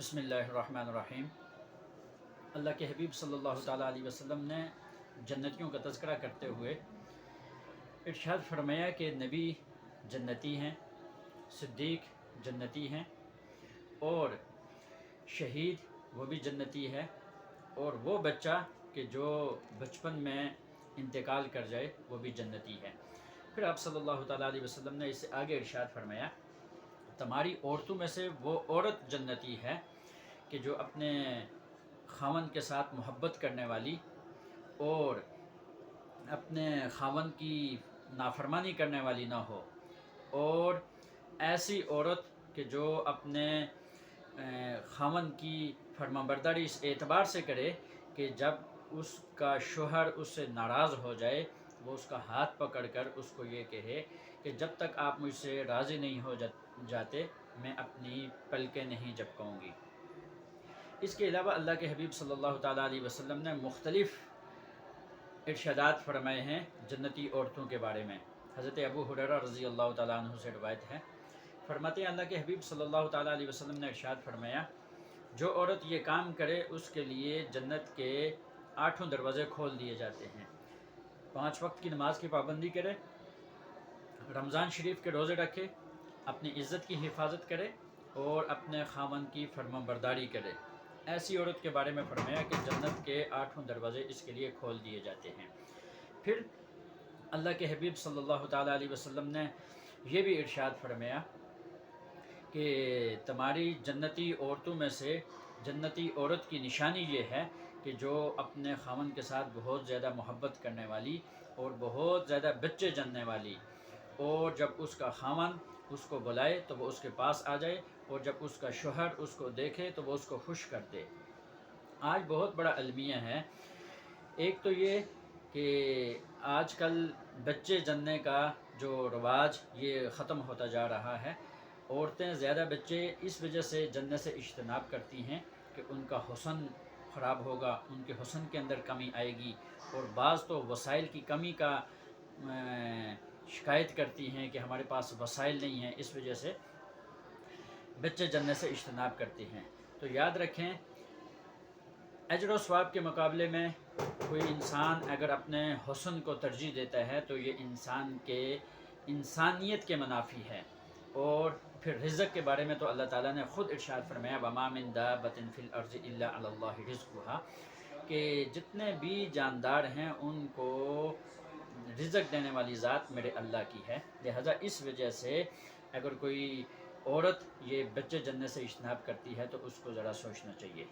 بسم اللہ الرحمن الرحیم۔ اللہ کے حبیب صلی اللہ تعالیٰ علیہ وسلم نے جنتیوں کا تذکرہ کرتے ہوئے ارشاد فرمایا کہ نبی جنتی ہیں، صدیق جنتی ہیں، اور شہید وہ بھی جنتی ہے، اور وہ بچہ کہ جو بچپن میں انتقال کر جائے وہ بھی جنتی ہے۔ پھر آپ صلی اللہ تعالیٰ علیہ وسلم نے اس سے آگے ارشاد فرمایا تمہاری عورتوں میں سے وہ عورت جنتی ہے کہ جو اپنے خاوند کے ساتھ محبت کرنے والی اور اپنے خاوند کی نافرمانی کرنے والی نہ ہو، اور ایسی عورت کہ جو اپنے خاوند کی فرمانبرداری اس اعتبار سے کرے کہ جب اس کا شوہر اس سے ناراض ہو جائے وہ اس کا ہاتھ پکڑ کر اس کو یہ کہے کہ جب تک آپ مجھ سے راضی نہیں ہو جاتے میں اپنی پلکیں نہیں جھپکاؤں گی۔ اس کے علاوہ اللہ کے حبیب صلی اللہ تعالیٰ علیہ وسلم نے مختلف ارشادات فرمائے ہیں جنتی عورتوں کے بارے میں۔ حضرت ابو ہریرہ رضی اللہ تعالیٰ عنہ سے روایت ہے، فرماتے ہیں اللہ کے حبیب صلی اللہ تعالیٰ علیہ وسلم نے ارشاد فرمایا جو عورت یہ کام کرے اس کے لیے جنت کے 8 دروازے کھول دیے جاتے ہیں۔ 5 وقت کی نماز کی پابندی کرے، رمضان شریف کے روزے رکھے، اپنی عزت کی حفاظت کرے اور اپنے خاوند کی فرمانبرداری کرے۔ ایسی عورت کے بارے میں فرمایا کہ جنت کے 8 دروازے اس کے لیے کھول دیے جاتے ہیں۔ پھر اللہ کے حبیب صلی اللہ تعالیٰ علیہ وسلم نے یہ بھی ارشاد فرمایا کہ تمہاری جنتی عورتوں میں سے جنتی عورت کی نشانی یہ ہے کہ جو اپنے خاوند کے ساتھ بہت زیادہ محبت کرنے والی اور بہت زیادہ بچے جننے والی، اور جب اس کا خاوند اس کو بلائے تو وہ اس کے پاس آ جائے، اور جب اس کا شوہر اس کو دیکھے تو وہ اس کو خوش کر دے۔ آج بہت بڑا المیہ ہے، ایک تو یہ کہ آج کل بچے جننے کا جو رواج یہ ختم ہوتا جا رہا ہے۔ عورتیں زیادہ بچے اس وجہ سے جننے سے اجتناب کرتی ہیں کہ ان کا حسن خراب ہوگا، ان کے حسن کے اندر کمی آئے گی، اور بعض تو وسائل کی کمی کا شکایت کرتی ہیں کہ ہمارے پاس وسائل نہیں ہیں، اس وجہ سے بچے جننے سے اجتناب کرتے ہیں۔ تو یاد رکھیں اجر و ثواب کے مقابلے میں کوئی انسان اگر اپنے حسن کو ترجیح دیتا ہے تو یہ انسان کے انسانیت کے منافی ہے۔ اور پھر رزق کے بارے میں تو اللہ تعالیٰ نے خود ارشاد فرمایا وَمَا مِن دَابَّةٍ فِي الْأَرْضِ إِلَّا عَلَى اللَّهِ رِزْقُهَا، کہ جتنے بھی جاندار ہیں ان کو رزق دینے والی ذات میرے اللہ کی ہے۔ لہذا اس وجہ سے اگر کوئی عورت یہ بچے جننے سے اجتناب کرتی ہے تو اس کو ذرا سوچنا چاہیے۔